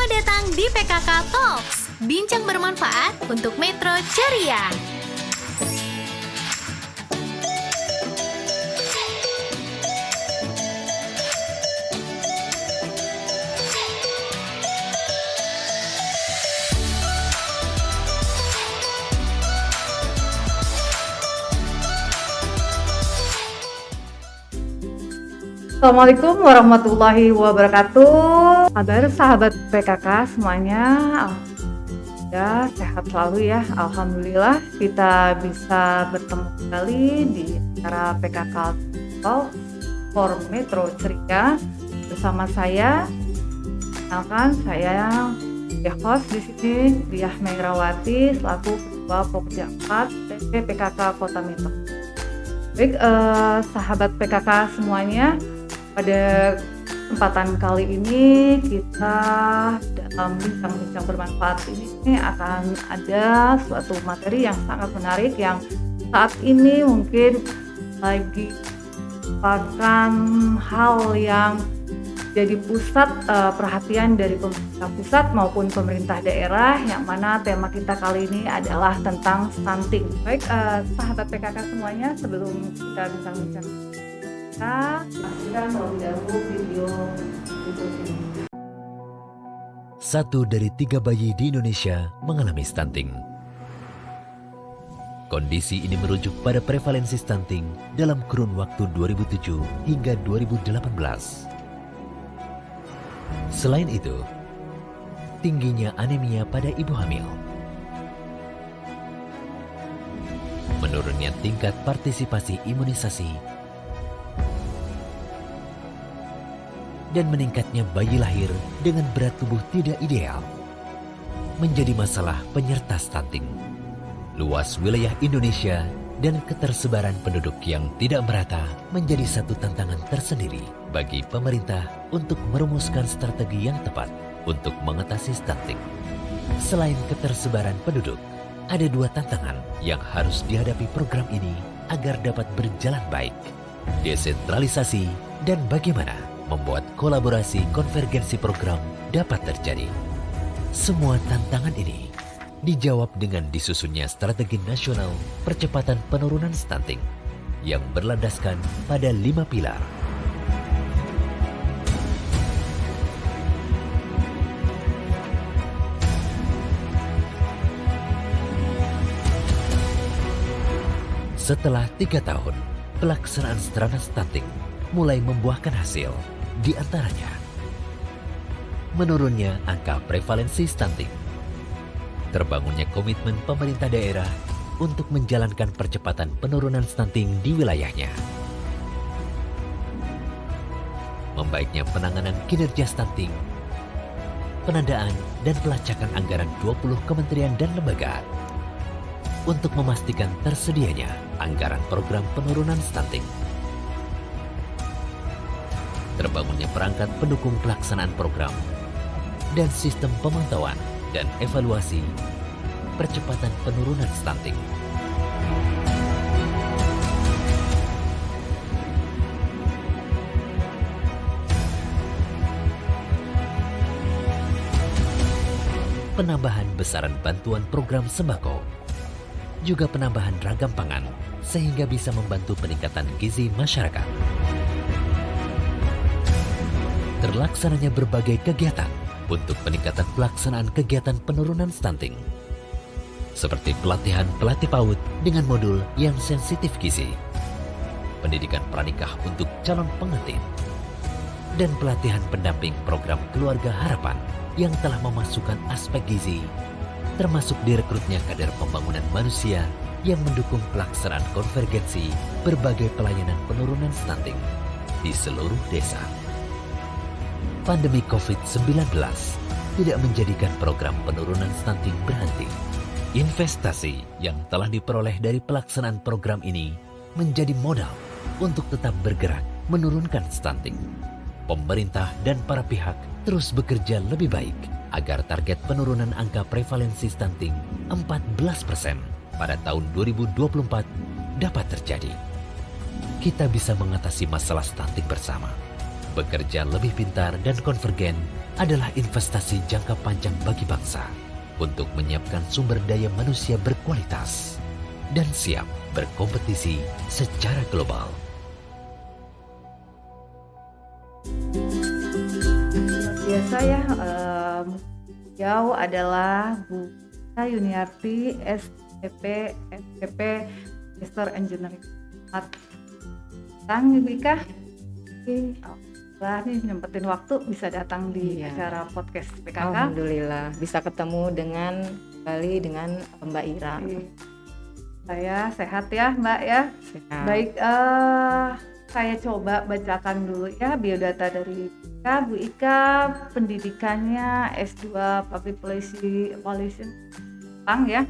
Selamat datang di PKK Talks, bincang bermanfaat untuk Metro Ceria. Assalamualaikum warahmatullahi wabarakatuh. Kabar sahabat PKK semuanya, ya sehat selalu ya. Alhamdulillah kita bisa bertemu kembali di acara PKK Talk for Metro Ceria bersama saya. Kenalkan saya host di sini Diah Megrawati selaku Ketua Pokja 4 TP PKK Kota Metro. Baik, sahabat PKK semuanya. Pada kesempatan kali ini kita dalam bincang-bincang bermanfaat ini akan ada suatu materi yang sangat menarik yang saat ini mungkin lagi merupakan hal yang jadi pusat perhatian dari pemerintah pusat maupun pemerintah daerah, yang mana tema kita kali ini adalah tentang stunting. Baik, sahabat PKK semuanya, sebelum kita bincang-bincang kita saksikan terlebih dahulu video ini. 1 dari 3 bayi di Indonesia mengalami stunting. Kondisi ini merujuk pada prevalensi stunting dalam kurun waktu 2007 hingga 2018. Selain itu, tingginya anemia pada ibu hamil, menurunnya tingkat partisipasi imunisasi, dan meningkatnya bayi lahir dengan berat tubuh tidak ideal menjadi masalah penyerta stunting. Luas wilayah Indonesia dan ketersebaran penduduk yang tidak merata menjadi satu tantangan tersendiri bagi pemerintah untuk merumuskan strategi yang tepat untuk mengatasi stunting. Selain ketersebaran penduduk, ada 2 tantangan yang harus dihadapi program ini agar dapat berjalan baik: desentralisasi dan bagaimana membuat kolaborasi konvergensi program dapat terjadi. Semua tantangan ini dijawab dengan disusunnya strategi nasional percepatan penurunan stunting yang berlandaskan pada 5 pilar. Setelah 3 tahun, pelaksanaan strana stunting mulai membuahkan hasil. Di antaranya, menurunnya angka prevalensi stunting, terbangunnya komitmen pemerintah daerah untuk menjalankan percepatan penurunan stunting di wilayahnya, membaiknya penanganan kinerja stunting, penandaan dan pelacakan anggaran 20 kementerian dan lembaga untuk memastikan tersedianya anggaran program penurunan stunting, terbangunnya perangkat pendukung pelaksanaan program, dan sistem pemantauan dan evaluasi percepatan penurunan stunting. Penambahan besaran bantuan program sembako, juga penambahan ragam pangan sehingga bisa membantu peningkatan gizi masyarakat. Terlaksananya berbagai kegiatan untuk peningkatan pelaksanaan kegiatan penurunan stunting, seperti pelatihan pelatih PAUD dengan modul yang sensitif gizi, pendidikan pranikah untuk calon pengantin, dan pelatihan pendamping program Keluarga Harapan yang telah memasukkan aspek gizi, termasuk direkrutnya kader pembangunan manusia yang mendukung pelaksanaan konvergensi berbagai pelayanan penurunan stunting di seluruh desa. Pandemi COVID-19 tidak menjadikan program penurunan stunting berhenti. Investasi yang telah diperoleh dari pelaksanaan program ini menjadi modal untuk tetap bergerak menurunkan stunting. Pemerintah dan para pihak terus bekerja lebih baik agar target penurunan angka prevalensi stunting 14% pada tahun 2024 dapat terjadi. Kita bisa mengatasi masalah stunting bersama. Bekerja lebih pintar dan konvergen adalah investasi jangka panjang bagi bangsa untuk menyiapkan sumber daya manusia berkualitas dan siap berkompetisi secara global. Biasa ya, beliau adalah Bu Ika Yuniarti, SPP, Magister Engineering. Datang Ibu Ika. Alhamdulillah nih nyempetin waktu bisa datang di acara podcast PKK. Alhamdulillah bisa ketemu kembali dengan Mbak Ira. Saya sehat ya Mbak ya. Sehat. Baik, saya coba bacakan dulu ya biodata dari Ika. Bu Ika pendidikannya S2 Public Policy Jepang ya.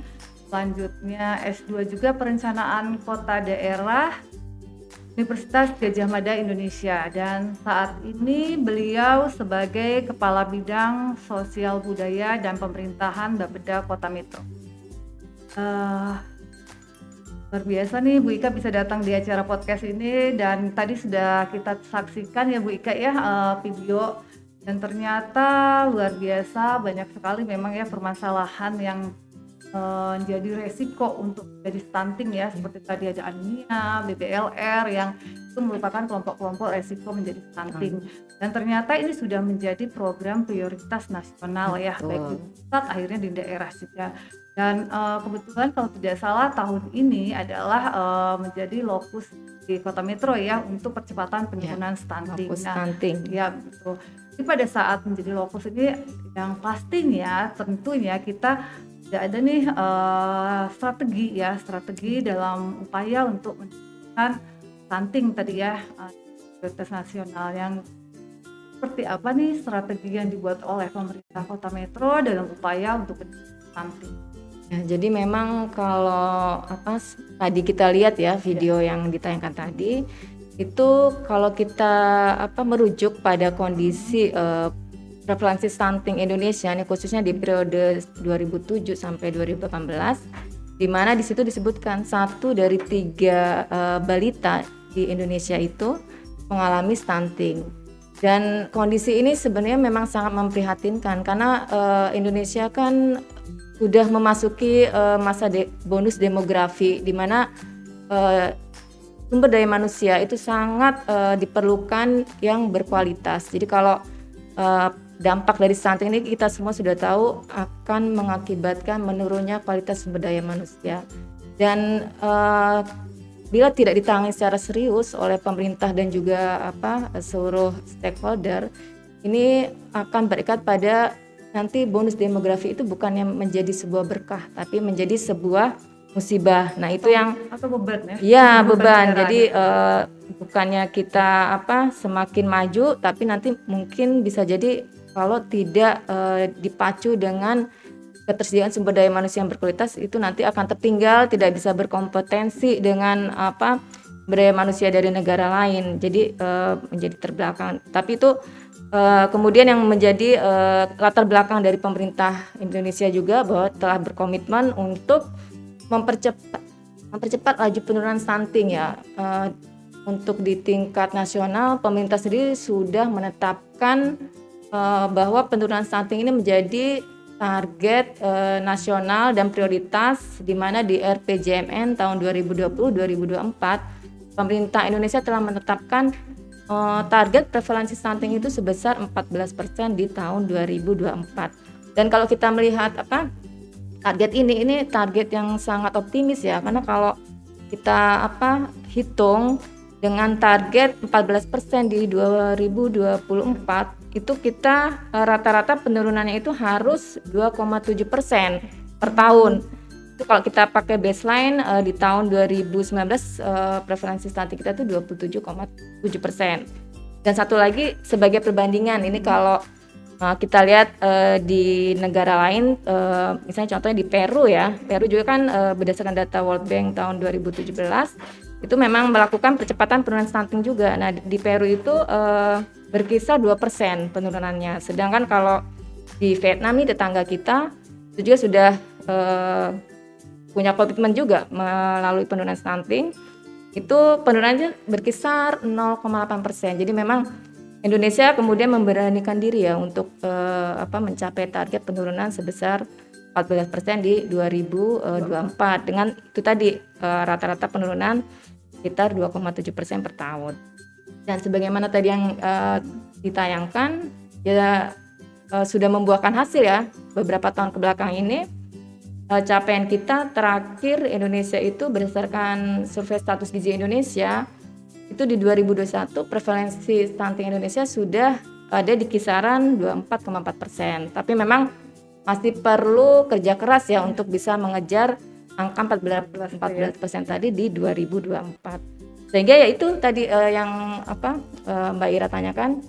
Selanjutnya S2 juga perencanaan kota daerah Universitas Gadjah Mada Indonesia, dan saat ini beliau sebagai Kepala Bidang Sosial Budaya dan Pemerintahan Bapeda Kota Metro. Luar biasa nih Bu Ika bisa datang di acara podcast ini, dan tadi sudah kita saksikan ya Bu Ika ya video, dan ternyata luar biasa banyak sekali memang ya permasalahan yang menjadi resiko untuk jadi stunting ya, seperti tadi ada anemia, BBLR yang itu merupakan kelompok-kelompok resiko menjadi stunting, dan ternyata ini sudah menjadi program prioritas nasional ya, baik di pusat akhirnya di daerah juga. Dan kebetulan kalau tidak salah tahun ini adalah menjadi lokus di Kota Metro ya untuk percepatan penurunan stunting. Stunting. Ya betul. Jadi pada saat menjadi lokus ini yang pastinya tentunya kita tidak ada nih strategi dalam upaya untuk mencegah stunting tadi ya, prioritas nasional. Yang seperti apa nih strategi yang dibuat oleh pemerintah Kota Metro dalam upaya untuk mencegah stunting? Ya, jadi memang kalau tadi kita lihat ya video yang ditayangkan tadi itu, kalau kita merujuk pada kondisi prevalensi stunting Indonesia ini khususnya di periode 2007 sampai 2018, di mana di situ disebutkan 1 dari 3 balita di Indonesia itu mengalami stunting. Dan kondisi ini sebenarnya memang sangat memprihatinkan karena Indonesia kan sudah memasuki masa bonus demografi, di mana sumber daya manusia itu sangat diperlukan yang berkualitas. Jadi kalau dampak dari stunting ini kita semua sudah tahu akan mengakibatkan menurunnya kualitas sumber daya manusia, dan bila tidak ditangani secara serius oleh pemerintah dan juga seluruh stakeholder, ini akan berikat pada nanti bonus demografi itu bukannya menjadi sebuah berkah tapi menjadi sebuah musibah. Nah itu yang beban ya? Ya beban. Jadi bukannya kita semakin maju, tapi nanti mungkin bisa jadi kalau tidak dipacu dengan ketersediaan sumber daya manusia yang berkualitas, itu nanti akan tertinggal, tidak bisa berkompetensi dengan sumber daya manusia dari negara lain. Jadi menjadi terbelakang. Tapi itu kemudian yang menjadi latar belakang dari pemerintah Indonesia juga, bahwa telah berkomitmen untuk mempercepat laju penurunan stunting ya. Untuk di tingkat nasional, pemerintah sendiri sudah menetapkan bahwa penurunan stunting ini menjadi target nasional dan prioritas, di mana di RPJMN tahun 2020-2024 pemerintah Indonesia telah menetapkan target prevalensi stunting itu sebesar 14% di tahun 2024. Dan kalau kita melihat target ini target yang sangat optimis ya, karena kalau kita hitung dengan target 14% di 2024 itu kita rata-rata penurunannya itu harus 2,7% per tahun. Itu kalau kita pakai baseline di tahun 2019 prevalensi stunting kita itu 27,7%. Dan satu lagi sebagai perbandingan, ini kalau kita lihat di negara lain, misalnya contohnya di Peru ya. Peru juga kan berdasarkan data World Bank tahun 2017 itu memang melakukan percepatan penurunan stunting juga. Nah di Peru itu berkisar 2% penurunannya. Sedangkan kalau di Vietnam nih tetangga kita itu juga sudah punya komitmen juga melalui penurunan stunting. Itu penurunannya berkisar 0,8%. Jadi memang Indonesia kemudian memberanikan diri ya untuk mencapai target penurunan sebesar 14% di 2024 dengan itu tadi rata-rata penurunan sekitar 2,7% per tahun. Dan sebagaimana tadi yang ditayangkan ya sudah membuahkan hasil ya beberapa tahun kebelakang ini. Capaian kita terakhir Indonesia itu berdasarkan survei status gizi Indonesia itu di 2021 prevalensi stunting Indonesia sudah ada di kisaran 24,4%. Tapi memang masih perlu kerja keras ya untuk bisa mengejar angka 14% tadi di 2024. Sehingga ya itu tadi yang Mbak Ira tanyakan,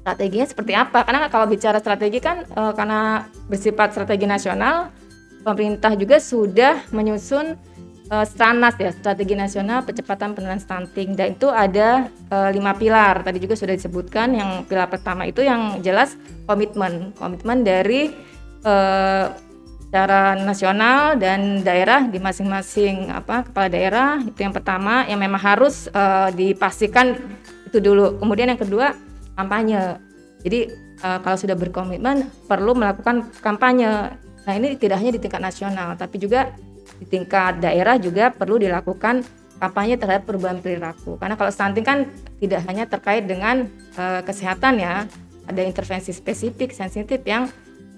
strateginya seperti apa? Karena kalau bicara strategi kan karena bersifat strategi nasional, pemerintah juga sudah menyusun STRANAS ya, strategi nasional percepatan penurunan stunting, dan itu ada 5 pilar. Tadi juga sudah disebutkan, yang pilar pertama itu yang jelas komitmen dari secara nasional dan daerah di masing-masing kepala daerah. Itu yang pertama yang memang harus dipastikan itu dulu. Kemudian yang kedua kampanye. Jadi kalau sudah berkomitmen perlu melakukan kampanye. Nah ini tidak hanya di tingkat nasional, tapi juga di tingkat daerah juga perlu dilakukan kampanye terhadap perubahan perilaku. Karena kalau stunting kan tidak hanya terkait dengan kesehatan ya, ada intervensi spesifik, sensitif yang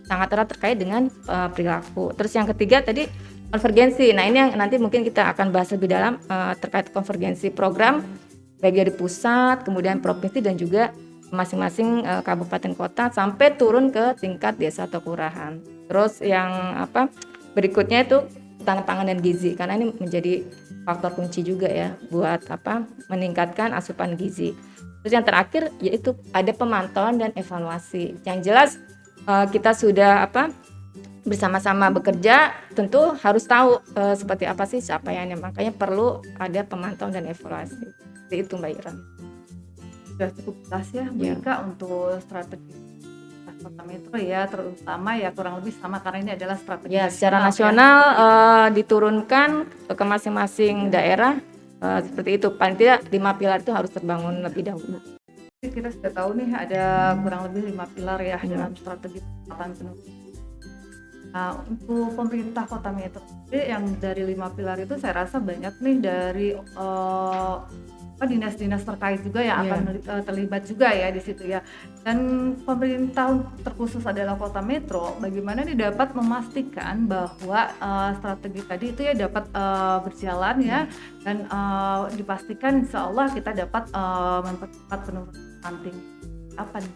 sangat erat terkait dengan perilaku. Terus yang ketiga tadi konvergensi. Nah ini yang nanti mungkin kita akan bahas lebih dalam terkait konvergensi program baik dari pusat, kemudian provinsi dan juga masing-masing kabupaten kota sampai turun ke tingkat desa atau kelurahan. Terus yang berikutnya itu ketahanan pangan dan gizi, karena ini menjadi faktor kunci juga ya buat meningkatkan asupan gizi. Terus yang terakhir yaitu ada pemantauan dan evaluasi. Yang jelas kita sudah bersama-sama bekerja, tentu harus tahu seperti apa sih capaiannya, makanya perlu ada pemantauan dan evaluasi. Seperti itu Mbak Ira. Sudah cukup jelas ya Mbak Ika untuk strategi kota metro ya, terutama ya kurang lebih sama karena ini adalah strategi ya secara nasional diturunkan ke masing-masing daerah seperti itu. Paling tidak 5 pilar itu harus terbangun lebih dahulu. Kita sudah tahu nih ada kurang lebih 5 pilar ya dalam strategi percepatan penurunan. Nah, untuk pemerintah kota metro yang dari 5 pilar itu saya rasa banyak nih dari dinas-dinas terkait juga yang akan terlibat juga ya di situ ya. Dan pemerintah terkhusus adalah kota metro, bagaimana nih dapat memastikan bahwa strategi tadi itu ya dapat berjalan ya, dan dipastikan insya Allah kita dapat mempercepat penurunan stunting. Apa nih?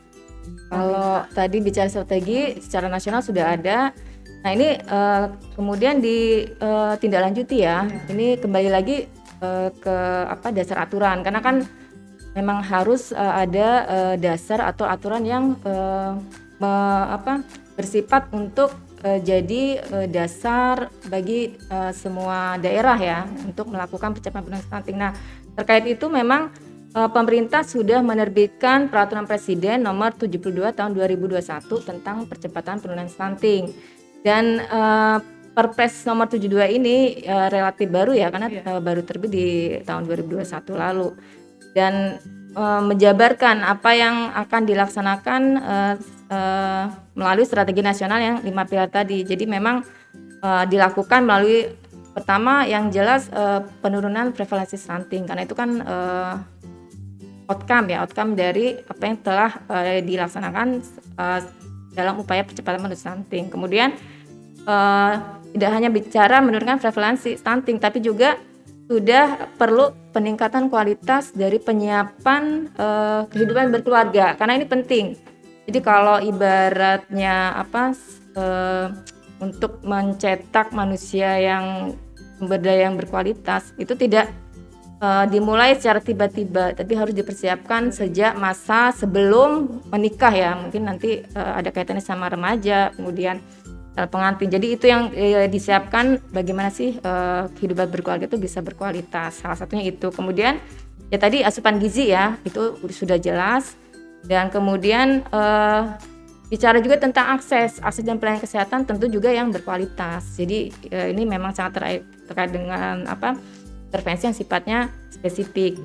Kalau tadi bicara strategi secara nasional sudah ada. Nah ini kemudian ditindaklanjuti ya. Ini kembali lagi ke dasar aturan, karena kan memang harus ada dasar atau aturan yang bersifat untuk jadi dasar bagi semua daerah ya untuk melakukan percepatan penurunan stunting. Nah terkait itu memang pemerintah sudah menerbitkan peraturan presiden nomor 72 tahun 2021 tentang percepatan penurunan stunting, dan Perpres nomor 72 ini relatif baru ya, karena baru terbit di tahun 2021 lalu, dan menjabarkan apa yang akan dilaksanakan melalui strategi nasional yang 5 pilar tadi. Jadi memang dilakukan melalui pertama yang jelas penurunan prevalensi stunting, karena itu kan outcome dari apa yang telah dilaksanakan dalam upaya percepatan penurunan stunting. Kemudian tidak hanya bicara menurunkan prevalensi stunting, tapi juga sudah perlu peningkatan kualitas dari penyiapan kehidupan berkeluarga, karena ini penting. Jadi kalau ibaratnya untuk mencetak manusia yang sumber daya yang berkualitas itu tidak dimulai secara tiba-tiba, tapi harus dipersiapkan sejak masa sebelum menikah ya. Mungkin nanti ada kaitannya sama remaja, kemudian pengantin. Jadi itu yang disiapkan, bagaimana sih kehidupan berkeluarga itu bisa berkualitas. Salah satunya itu. Kemudian ya tadi asupan gizi ya, itu sudah jelas. Dan kemudian bicara juga tentang akses dan pelayanan kesehatan tentu juga yang berkualitas. Jadi ini memang sangat terkait dengan intervensi yang sifatnya spesifik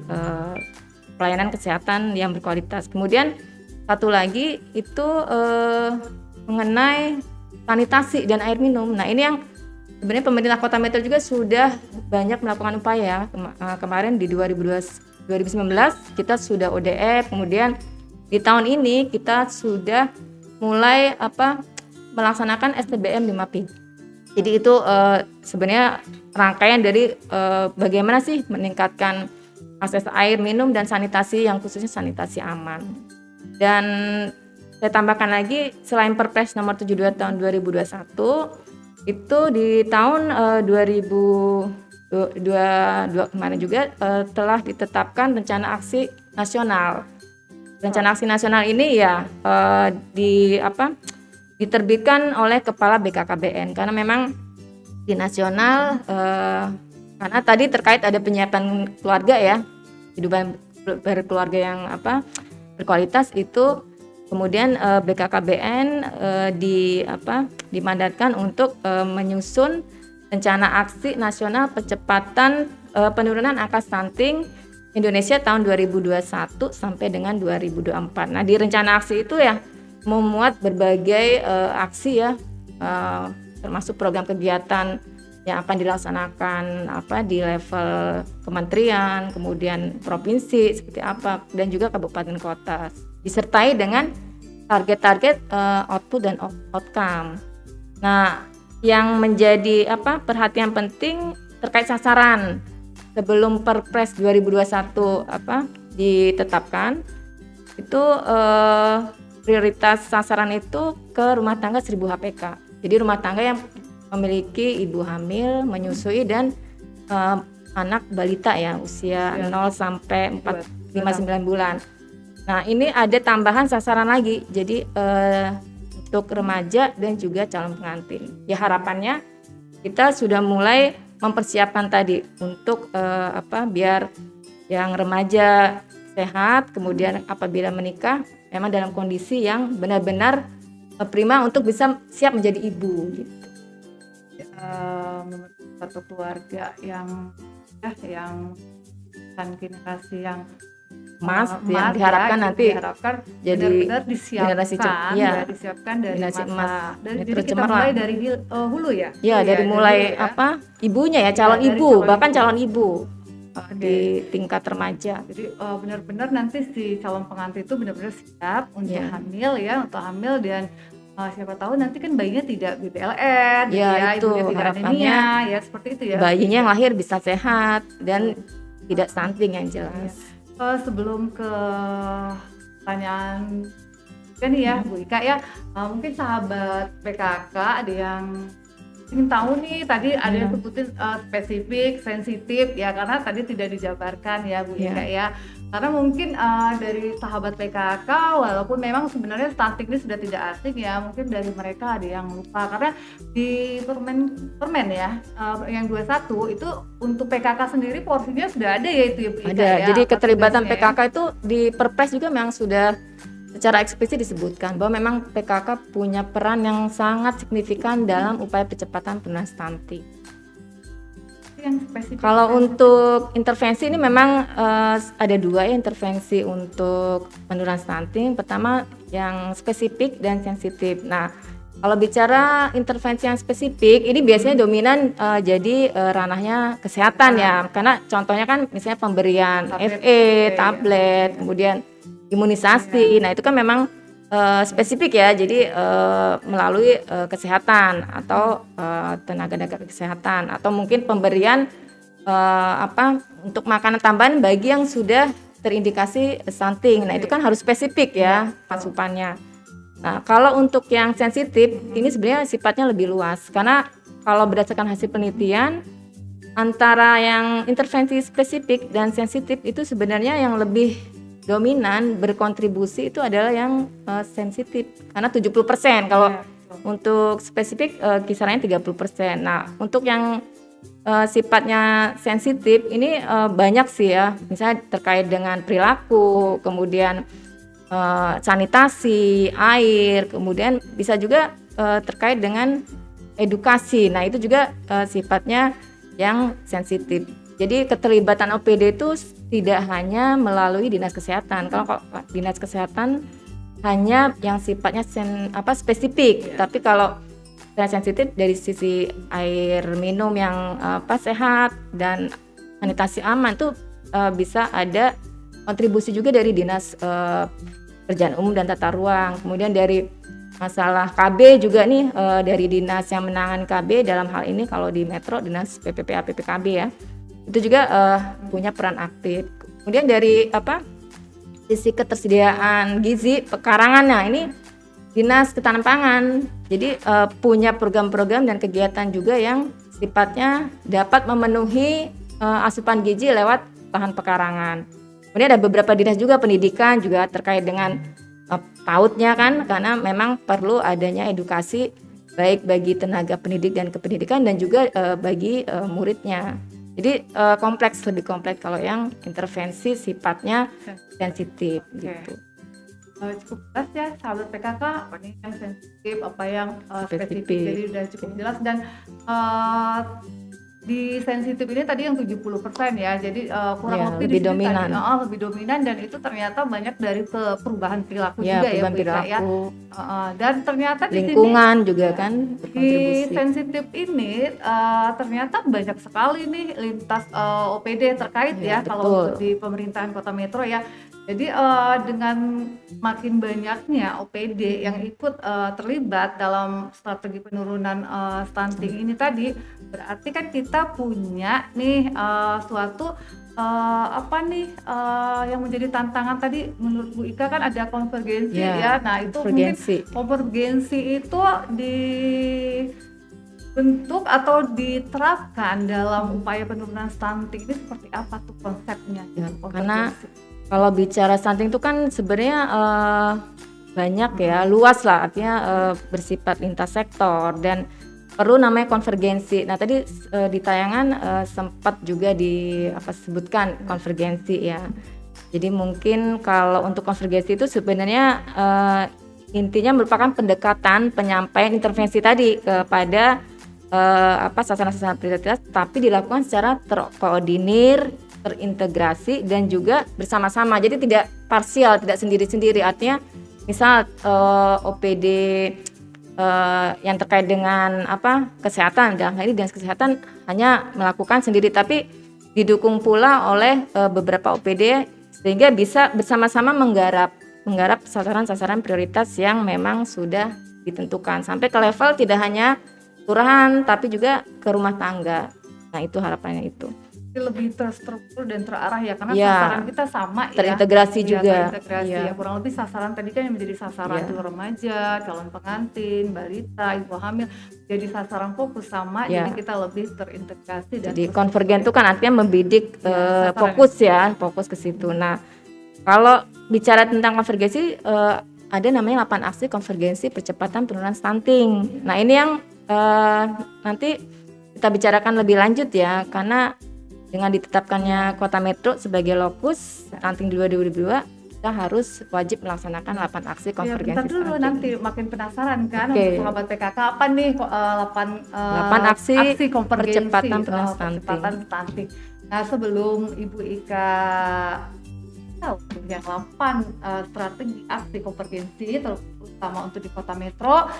pelayanan kesehatan yang berkualitas. Kemudian satu lagi itu mengenai sanitasi dan air minum. Nah, ini yang sebenarnya pemerintah Kota Metro juga sudah banyak melakukan upaya. Kemarin di 2019 kita sudah ODF, kemudian di tahun ini kita sudah mulai melaksanakan STBM 5P. Jadi itu sebenarnya rangkaian dari bagaimana sih meningkatkan akses air minum dan sanitasi yang khususnya sanitasi aman. Dan saya tambahkan lagi, selain Perpres nomor 72 tahun 2021, itu di tahun 2022 kemarin juga telah ditetapkan rencana aksi nasional. Rencana aksi nasional ini ya diterbitkan oleh Kepala BKKBN karena memang di nasional karena tadi terkait ada penyiapan keluarga ya, kehidupan berkeluarga yang berkualitas itu, kemudian BKKBN dimandatkan untuk menyusun rencana aksi nasional percepatan penurunan angka stunting Indonesia tahun 2021 sampai dengan 2024. Nah, di rencana aksi itu ya memuat berbagai aksi ya, termasuk program kegiatan yang akan dilaksanakan di level kementerian, kemudian provinsi seperti apa, dan juga kabupaten kota, disertai dengan target-target output dan outcome. Nah, yang menjadi perhatian penting terkait sasaran sebelum Perpres 2021 ditetapkan itu prioritas sasaran itu ke rumah tangga 1000 HPK. Jadi rumah tangga yang memiliki ibu hamil, menyusui dan anak balita ya usia 0 sampai 59 bulan. Nah, ini ada tambahan sasaran lagi. Jadi untuk remaja dan juga calon pengantin. Ya, harapannya kita sudah mulai mempersiapkan tadi untuk biar yang remaja sehat, kemudian apabila menikah memang dalam kondisi yang benar-benar prima untuk bisa siap menjadi ibu gitu. Satu keluarga yang generasi yang yang diharapkan nanti jadi benar-benar disiapkan dari generasi masa emas. Jadi kita mulai dari hulu ya. Ya, dari mulai ibunya ya, calon ibu, bahkan calon ibu di tingkat remaja. Jadi benar-benar nanti si calon pengantin itu benar-benar siap untuk hamil dan siapa tahu nanti kan bayinya tidak BPLN, itu ibunya tidak anemia, ya seperti itu ya. Bayinya yang lahir bisa sehat dan tidak stunting yang jelas. Sebelum ke pertanyaan kan ya Bu Ika ya, mungkin sahabat PKK ada yang ingin tahu nih, tadi ada yang sebutin spesifik, sensitif ya, karena tadi tidak dijabarkan ya Bu Ika ya. Karena mungkin dari sahabat PKK walaupun memang sebenarnya stunting ini sudah tidak asing ya, mungkin dari mereka ada yang lupa karena di permen ya yang 21 itu untuk PKK sendiri porsinya sudah ada ya itu ya Bu Ika. Ada. Ya, jadi keterlibatan PKK itu di Perpres juga memang sudah secara eksplisit disebutkan bahwa memang PKK punya peran yang sangat signifikan dalam upaya percepatan penurunan stunting. Kalau untuk intervensi ini memang ada dua ya intervensi untuk penurunan stunting. Pertama yang spesifik dan sensitif. Nah, kalau bicara intervensi yang spesifik ini biasanya dominan jadi ranahnya kesehatan ya. Karena contohnya kan misalnya pemberian FE, tablet, kemudian imunisasi. Nah, itu kan memang spesifik ya. Jadi melalui kesehatan atau tenaga kesehatan atau mungkin pemberian untuk makanan tambahan bagi yang sudah terindikasi stunting. Nah, itu kan harus spesifik ya asupannya. Nah, kalau untuk yang sensitif ini sebenarnya sifatnya lebih luas karena kalau berdasarkan hasil penelitian antara yang intervensi spesifik dan sensitif itu sebenarnya yang lebih dominan berkontribusi itu adalah yang sensitif karena 70%. Kalau untuk spesifik kisarannya 30%. Nah, untuk yang sifatnya sensitif ini banyak sih ya. Misalnya terkait dengan perilaku, kemudian sanitasi, air, kemudian bisa juga terkait dengan edukasi. Nah, itu juga sifatnya yang sensitif. Jadi keterlibatan OPD itu tidak hanya melalui dinas kesehatan. Kalau dinas kesehatan hanya yang sifatnya spesifik, tapi kalau sensitif dari sisi air minum yang sehat dan sanitasi aman tuh bisa ada kontribusi juga dari dinas pekerjaan umum dan tata ruang. Kemudian dari masalah KB juga nih dari dinas yang menangani KB dalam hal ini kalau di Metro dinas PPPA PPKB ya, itu juga punya peran aktif. Kemudian dari sisi ketersediaan gizi pekarangan, nah ini dinas ketahanan pangan jadi punya program-program dan kegiatan juga yang sifatnya dapat memenuhi asupan gizi lewat lahan pekarangan. Kemudian ada beberapa dinas juga pendidikan juga terkait dengan PAUD-nya kan, karena memang perlu adanya edukasi baik bagi tenaga pendidik dan kependidikan dan juga bagi muridnya. Jadi lebih kompleks kalau yang intervensi sifatnya sensitif gitu. Cukup jelas ya sahabat PKK, apa nih yang sensitif, apa yang spesifik, jadi udah cukup jelas. Dan di sensitif ini tadi yang 70% ya, jadi kurang lebih lebih dominan. Lebih dominan, dan itu ternyata banyak dari perubahan perilaku juga ya Bu Ika ya. Dan ternyata di lingkungan sini, juga kan berkontribusi. di sensitif ini ternyata banyak sekali nih lintas OPD terkait ya kalau untuk di pemerintahan Kota Metro ya. Jadi dengan makin banyaknya OPD yang ikut terlibat dalam strategi penurunan stunting ini tadi, berarti kan kita punya nih suatu yang menjadi tantangan tadi menurut Bu Ika kan ada konvergensi ya. Nah itu mungkin konvergensi itu dibentuk atau diterapkan dalam upaya penurunan stunting ini seperti apa tuh konsepnya? Karena kalau bicara stunting itu kan sebenarnya banyak ya, luas lah, artinya bersifat lintas sektor dan perlu namanya konvergensi. Nah tadi di tayangan sempat juga disebutkan konvergensi ya. Jadi mungkin kalau untuk konvergensi itu sebenarnya intinya merupakan pendekatan penyampaian intervensi tadi kepada sasaran-sasaran prioritas, tapi dilakukan secara terkoordinir, terintegrasi dan juga bersama-sama. Jadi tidak parsial, tidak sendiri-sendiri. Artinya misal OPD yang terkait dengan kesehatan, dalam hal ini dinas kesehatan hanya melakukan sendiri, tapi didukung pula oleh beberapa OPD sehingga bisa bersama-sama menggarap sasaran-sasaran prioritas yang memang sudah ditentukan sampai ke level tidak hanya kelurahan tapi juga ke rumah tangga. Nah itu harapannya itu. Lebih terstruktur dan terarah ya, karena sasaran kita sama terintegrasi juga. Terintegrasi ya, kurang lebih sasaran tadi kan yang menjadi sasaran itu remaja, calon pengantin, balita, ibu hamil, jadi sasaran fokus sama, jadi kita lebih terintegrasi. Dan jadi konvergen itu kan artinya membidik fokus ke situ. Nah kalau bicara tentang konvergensi ada namanya 8 aksi konvergensi percepatan penurunan stunting. Nah ini yang nanti kita bicarakan lebih lanjut ya, karena dengan ditetapkannya Kota Metro sebagai lokus stunting 2022, kita harus wajib melaksanakan 8 aksi konvergensi. Bentar dulu, nanti makin penasaran kan untuk sahabat PKK apa nih 8 aksi konvergensi percepatan penurunan stunting. Nah sebelum Ibu Ika tahu yang 8 strategi aksi konvergensi terutama untuk di Kota Metro.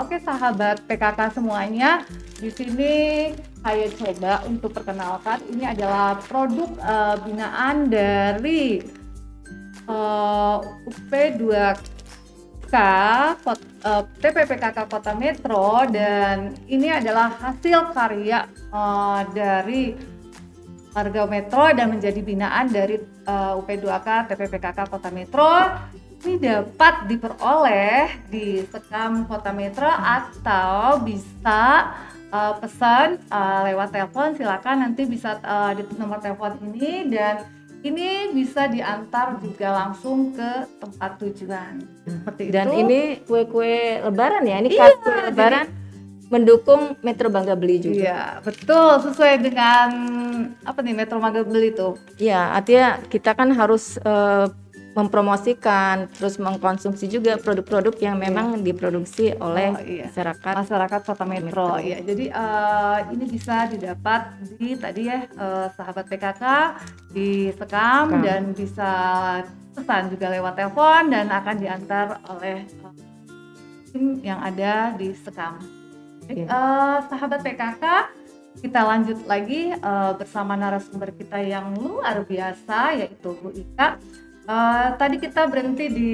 Oke sahabat PKK semuanya, di sini saya coba untuk perkenalkan, ini adalah produk binaan dari UP2K TPPKK Kota Metro, dan ini adalah hasil karya dari warga Metro dan menjadi binaan dari UP2K TPPKK Kota Metro. Ini dapat diperoleh di Sekam Kota Metro atau bisa pesan lewat telepon. Silakan nanti bisa di nomor telepon ini, dan ini bisa diantar juga langsung ke tempat tujuan. Seperti dan itu. Ini kue-kue lebaran ya, ini kartu lebaran mendukung Metro Bangga Beli juga. Iya, betul, sesuai dengan Metro Bangga Beli itu. Iya, artinya kita kan harus mempromosikan, terus mengkonsumsi juga produk-produk yang memang diproduksi oleh Oh, iya. masyarakat Kota Metro. Metro. Ya, jadi ini bisa didapat di tadi ya, sahabat PKK di Sekam, Sekam. dan bisa pesan juga lewat telepon dan akan diantar oleh tim yang ada di Sekam. Baik, sahabat PKK, kita lanjut lagi bersama narasumber kita yang luar biasa, yaitu Bu Ika. Tadi kita berhenti di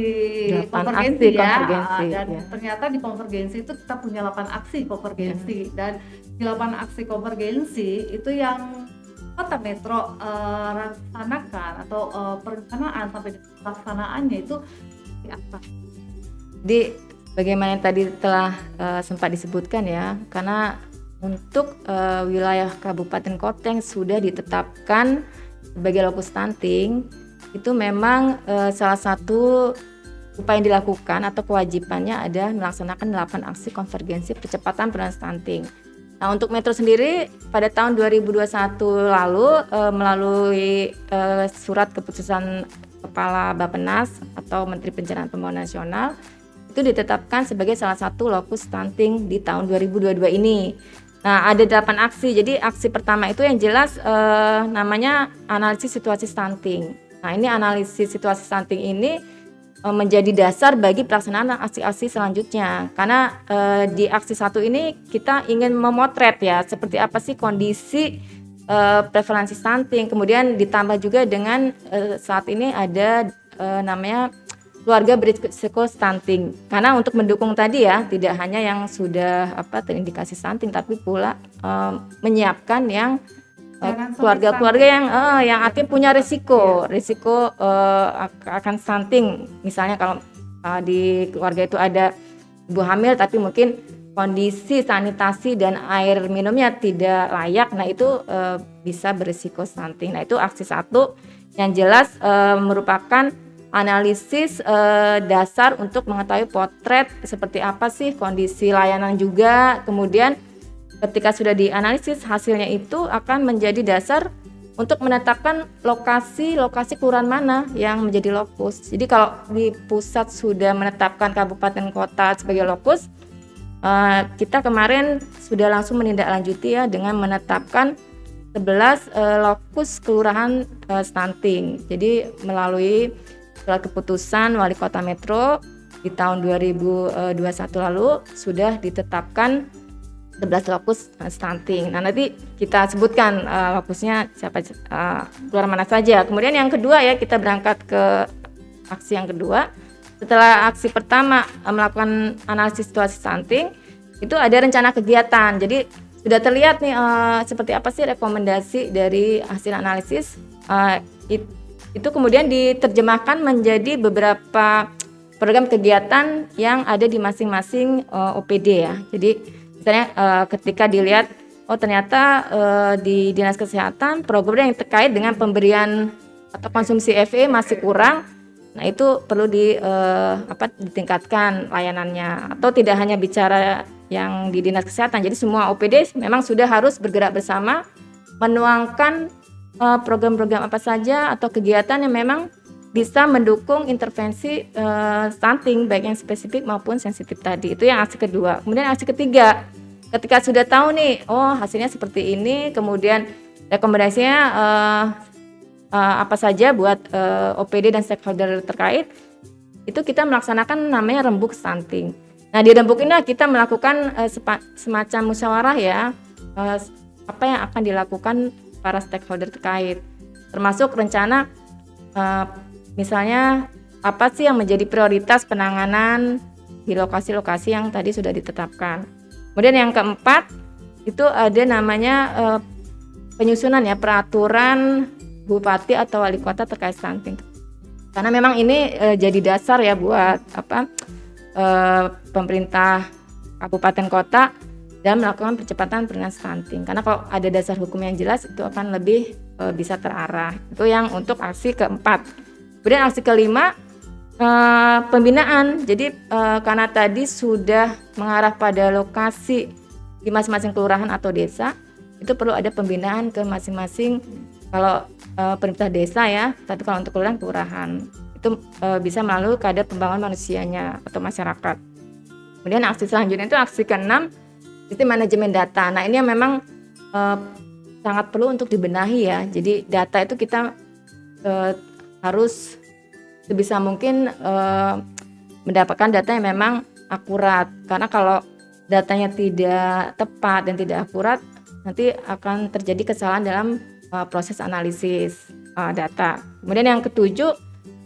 8 konvergensi aksi ya, konvergensi, dan ya. ternyata di konvergensi itu kita punya 8 aksi konvergensi, dan di 8 aksi konvergensi itu yang Kota Metro laksanakan atau perencanaan sampai pelaksanaannya itu di apa? Jadi bagaimana yang tadi telah sempat disebutkan ya, karena untuk wilayah Kabupaten Kota yang sudah ditetapkan sebagai lokus stunting, itu memang salah satu upaya yang dilakukan atau kewajibannya ada melaksanakan 8 aksi konvergensi percepatan penurunan stunting. Nah, untuk Metro sendiri pada tahun 2021 lalu melalui surat keputusan Kepala Bappenas atau Menteri Perencanaan Pembangunan Nasional itu ditetapkan sebagai salah satu lokus stunting di tahun 2022 ini. Nah, ada 8 aksi. Jadi aksi pertama itu yang jelas namanya analisis situasi stunting. Nah, ini analisis situasi stunting ini menjadi dasar bagi pelaksanaan aksi-aksi selanjutnya. Karena di aksi 1 ini kita ingin memotret ya seperti apa sih kondisi prevalensi stunting. Kemudian ditambah juga dengan saat ini ada namanya keluarga berisiko stunting. Karena untuk mendukung tadi ya, tidak hanya yang sudah terindikasi stunting, tapi pula menyiapkan yang keluarga-keluarga yang artinya punya risiko akan stunting. Misalnya kalau di keluarga itu ada ibu hamil tapi mungkin kondisi sanitasi dan air minumnya tidak layak, nah itu bisa berisiko stunting. Nah, itu aksi 1 yang jelas merupakan analisis dasar untuk mengetahui potret seperti apa sih kondisi layanan juga. Kemudian ketika sudah dianalisis, hasilnya itu akan menjadi dasar untuk menetapkan lokasi kelurahan mana yang menjadi lokus. Jadi kalau di pusat sudah menetapkan kabupaten kota sebagai lokus, kita kemarin sudah langsung menindaklanjuti ya dengan menetapkan 11 lokus kelurahan stunting. Jadi melalui surat keputusan Wali Kota Metro di tahun 2021 lalu sudah ditetapkan 11 lokus stunting. Nah, nanti kita sebutkan lokusnya siapa, keluar mana saja. Kemudian yang kedua ya, kita berangkat ke aksi yang kedua. Setelah aksi pertama melakukan analisis situasi stunting, itu ada rencana kegiatan. Jadi sudah terlihat nih seperti apa sih rekomendasi dari hasil analisis. Itu kemudian diterjemahkan menjadi beberapa program kegiatan yang ada di masing-masing OPD ya. Jadi misalnya ketika dilihat ternyata di Dinas Kesehatan program yang terkait dengan pemberian atau konsumsi FE masih kurang, nah itu perlu ditingkatkan layanannya. Atau tidak hanya bicara yang di Dinas Kesehatan, jadi semua OPD memang sudah harus bergerak bersama menuangkan program-program apa saja atau kegiatan yang memang bisa mendukung intervensi stunting baik yang spesifik maupun sensitif tadi. Itu yang aksi kedua. Kemudian aksi ketiga, ketika sudah tahu nih, hasilnya seperti ini, kemudian rekomendasinya apa saja buat OPD dan stakeholder terkait, itu kita melaksanakan namanya rembuk stunting. Nah, di rembuk ini kita melakukan semacam musyawarah ya, apa yang akan dilakukan para stakeholder terkait, termasuk rencana misalnya apa sih yang menjadi prioritas penanganan di lokasi-lokasi yang tadi sudah ditetapkan. Kemudian yang keempat itu ada namanya penyusunan ya peraturan bupati atau wali kota terkait stunting. Karena memang ini jadi dasar ya buat pemerintah kabupaten kota dan melakukan percepatan penurunan stunting. Karena kalau ada dasar hukum yang jelas itu akan lebih bisa terarah. Itu yang untuk aksi keempat. Kemudian aksi kelima pembinaan. Jadi karena tadi sudah mengarah pada lokasi di masing-masing kelurahan atau desa, itu perlu ada pembinaan ke masing-masing, kalau perintah desa ya, tapi kalau untuk kelurahan itu bisa melalui kadar pembangunan manusianya atau masyarakat. Kemudian aksi selanjutnya itu aksi ke-6, sistem manajemen data. Nah, ini yang memang sangat perlu untuk dibenahi ya. Jadi data itu kita harus sebisa mungkin mendapatkan data yang memang akurat. Karena kalau datanya tidak tepat dan tidak akurat, nanti akan terjadi kesalahan dalam proses analisis data. Kemudian yang ketujuh,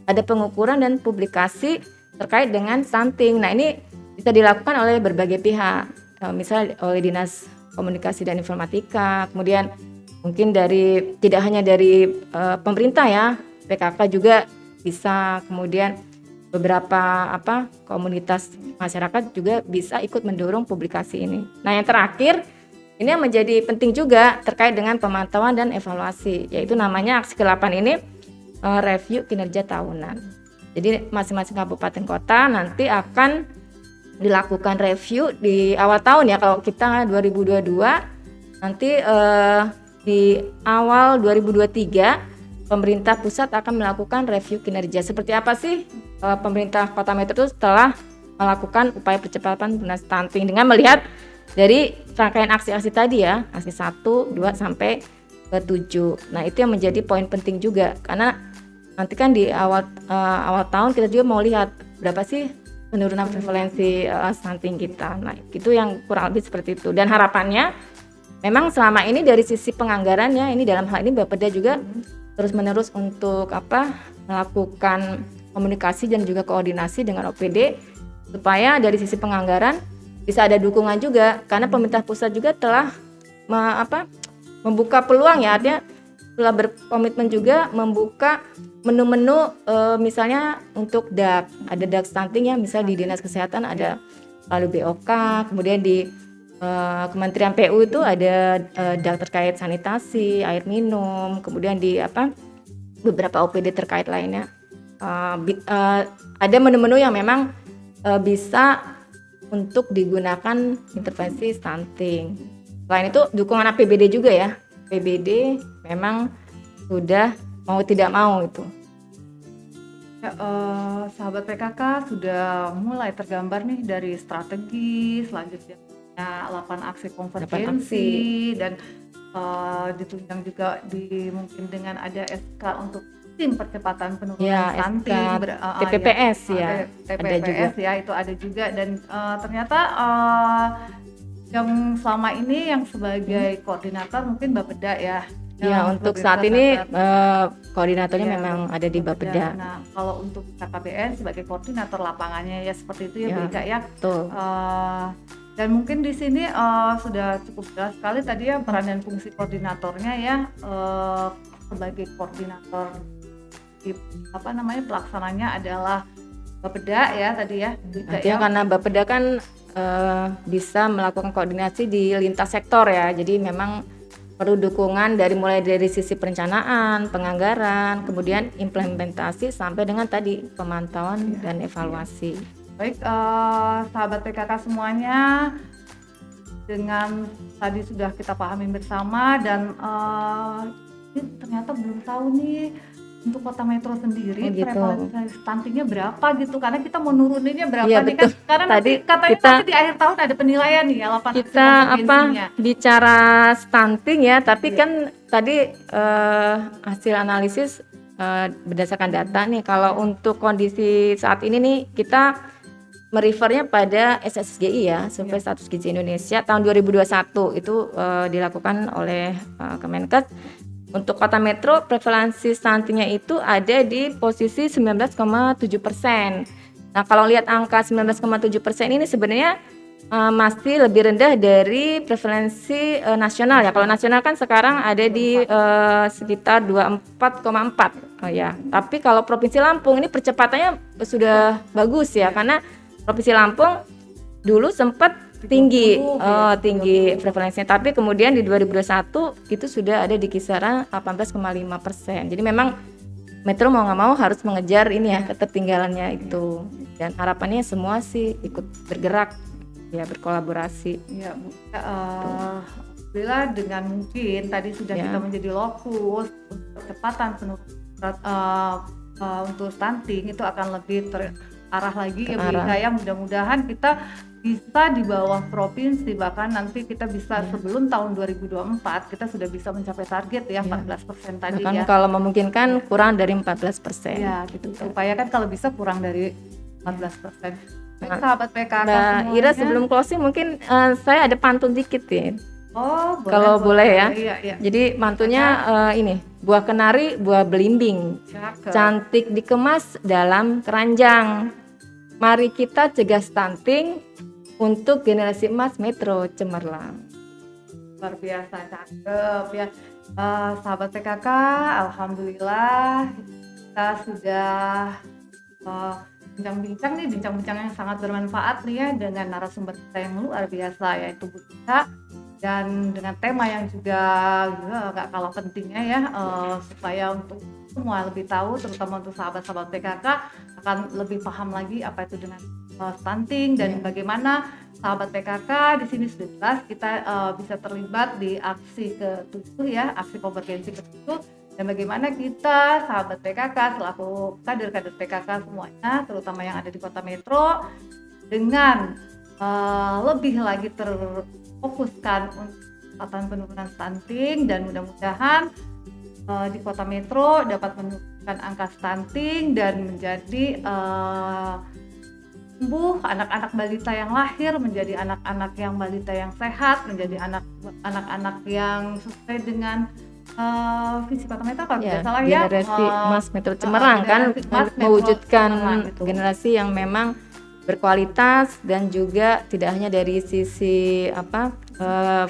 ada pengukuran dan publikasi terkait dengan stunting. Nah, ini bisa dilakukan oleh berbagai pihak, misalnya oleh Dinas Komunikasi dan Informatika, kemudian mungkin tidak hanya dari pemerintah ya, PKK juga bisa, kemudian beberapa komunitas masyarakat juga bisa ikut mendorong publikasi ini. Nah, yang terakhir ini yang menjadi penting juga terkait dengan pemantauan dan evaluasi, yaitu namanya aksi ke-8 ini review kinerja tahunan. Jadi masing-masing kabupaten kota nanti akan dilakukan review di awal tahun ya. Kalau kita 2022, nanti di awal 2023 pemerintah pusat akan melakukan review kinerja. Seperti apa sih pemerintah Kota Metro itu setelah melakukan upaya percepatan penurunan stunting dengan melihat dari rangkaian aksi-aksi tadi ya, aksi 1, 2 sampai ke 7. Nah, itu yang menjadi poin penting juga, karena nanti kan di awal tahun kita juga mau lihat berapa sih penurunan prevalensi stunting kita. Nah, itu yang kurang lebih seperti itu. Dan harapannya memang selama ini dari sisi penganggarannya, ini dalam hal ini Bapeda juga terus-menerus untuk melakukan komunikasi dan juga koordinasi dengan OPD supaya dari sisi penganggaran bisa ada dukungan juga, karena pemerintah pusat juga telah membuka peluang ya, artinya telah berkomitmen juga membuka menu-menu misalnya untuk DAK, ada DAK stunting ya, misal di Dinas Kesehatan ada lalu BOK, kemudian di Kementerian PU itu ada DAK terkait sanitasi, air minum, kemudian di beberapa OPD terkait lainnya ada menu-menu yang memang bisa untuk digunakan intervensi stunting. Selain itu dukungan APBD juga ya. APBD memang sudah mau tidak mau itu. Ya, sahabat PKK sudah mulai tergambar nih dari strategi, selanjutnya 8 aksi konvergensi dan ditunjang juga mungkin dengan ada SK untuk tim percepatan penurunan stunting, TPPS TPPS ya, itu ada juga. Dan ternyata yang selama ini yang sebagai koordinator mungkin Bapeda ya. Ya, untuk saat ini koordinatornya memang ada di Bapeda. Nah, kalau untuk KKBN sebagai koordinator lapangannya ya seperti itu ya, Bika ya. Betul. Dan mungkin di sini sudah cukup jelas sekali tadi ya peran dan fungsi koordinatornya ya, sebagai koordinator pelaksananya adalah Bapeda ya tadi ya. Artinya karena Bapeda kan bisa melakukan koordinasi di lintas sektor ya, jadi memang perlu dukungan mulai dari sisi perencanaan, penganggaran, kemudian implementasi sampai dengan tadi pemantauan dan evaluasi. Baik, sahabat PKK semuanya, dengan tadi sudah kita pahami bersama dan ini ternyata belum tahu nih untuk Kota Metro sendiri prevalensi stuntingnya berapa gitu, karena kita mau nuruninnya berapa nih kan, karena tadi katanya nanti di akhir tahun ada penilaian nih ya, 8 kita bicara stunting ya, tapi kan tadi hasil analisis berdasarkan data nih. Kalau untuk kondisi saat ini nih kita merefernya pada SSGI ya, Survei Status Gizi Indonesia tahun 2021 itu dilakukan oleh Kemenkes. Untuk Kota Metro prevalensi stuntingnya itu ada di posisi 19,7%. Nah, kalau lihat angka 19,7% ini sebenarnya masih lebih rendah dari prevalensi nasional ya. Kalau nasional kan sekarang ada di sekitar 24,4 ya. Tapi kalau Provinsi Lampung ini percepatannya sudah bagus ya, karena Provinsi Lampung dulu sempat tinggi prevalensinya, tapi kemudian di 2021 itu sudah ada di kisaran 18,5%. Jadi memang Metro mau nggak mau harus mengejar ini ya, ketertinggalannya itu, dan harapannya semua sih ikut bergerak ya, berkolaborasi ya Bu. Alhamdulillah dengan mungkin tadi sudah kita menjadi lokus untuk percepatan untuk stunting itu akan lebih terarah lagi ya Bu Terarah. Ika ya. Mudah-mudahan kita bisa di bawah provinsi, bahkan nanti kita bisa sebelum tahun 2024 kita sudah bisa mencapai target ya 14% tadi Bahkan ya. kalau memungkinkan kurang dari 14%. Ya, gitu. Supaya kan kalau bisa kurang dari 14%. Nah, Sahabat PKK Mbak semuanya. Ira, sebelum closing mungkin saya ada pantun dikit ya. Oh, boleh, Kalau boleh ya. Iya, iya. Jadi mantunya ini, buah kenari, buah belimbing, Cakep. cantik dikemas dalam keranjang. Mari kita cegah stunting untuk generasi emas Metro Cemerlang. Luar biasa cakep ya. Sahabat PKK, alhamdulillah kita sudah bincang-bincang yang sangat bermanfaat nih ya dengan narasumber kita yang luar biasa yaitu Bu Ika, dan dengan tema yang juga nggak kalah pentingnya ya, supaya untuk semua lebih tahu, terutama untuk sahabat-sahabat PKK akan lebih paham lagi apa itu dengan stunting dan bagaimana sahabat PKK di sini sudah jelas kita bisa terlibat di aksi ke-7 ya, aksi konvergensi ke-7, dan bagaimana kita sahabat PKK selaku kader-kader PKK semuanya, terutama yang ada di Kota Metro, dengan lebih lagi terfokuskan untuk penurunan stunting, dan mudah-mudahan di Kota Metro dapat menurunkan angka stunting dan menjadi sembuh anak-anak balita yang lahir menjadi anak-anak yang balita yang sehat, menjadi anak-anak yang sesuai dengan visi Kota Metro kalau tidak salah ya, generasi emas Metro Cemerlang kan, generasi emas Metro mewujudkan Cemerlang gitu. generasi yang memang berkualitas dan juga tidak hanya dari sisi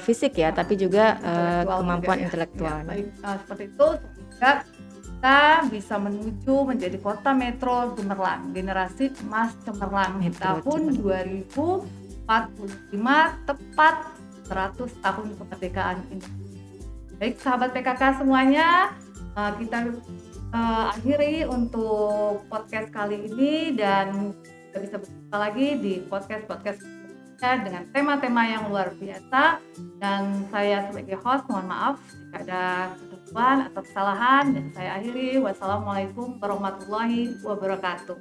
fisik ya, tapi juga Intelektual kemampuan juga ya. intelektual. Ya, baik, seperti itu semoga kita bisa menuju menjadi Kota Metro Cemerlang, generasi emas Cemerlang di Metro tahun 2045 tepat 100 tahun kemerdekaan Indonesia. Baik sahabat PKK semuanya, kita akhiri untuk podcast kali ini, dan kita bisa berjumpa lagi di podcast dengan tema-tema yang luar biasa, dan saya sebagai host mohon maaf jika ada kekeliruan atau kesalahan, dan saya akhiri. Wassalamualaikum warahmatullahi wabarakatuh.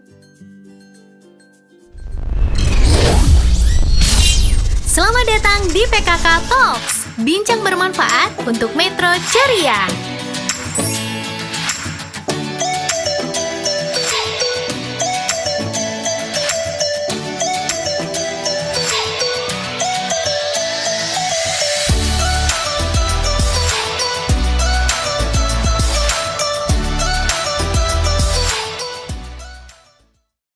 Selamat datang di PKK Talks, bincang bermanfaat untuk Metro Ceria.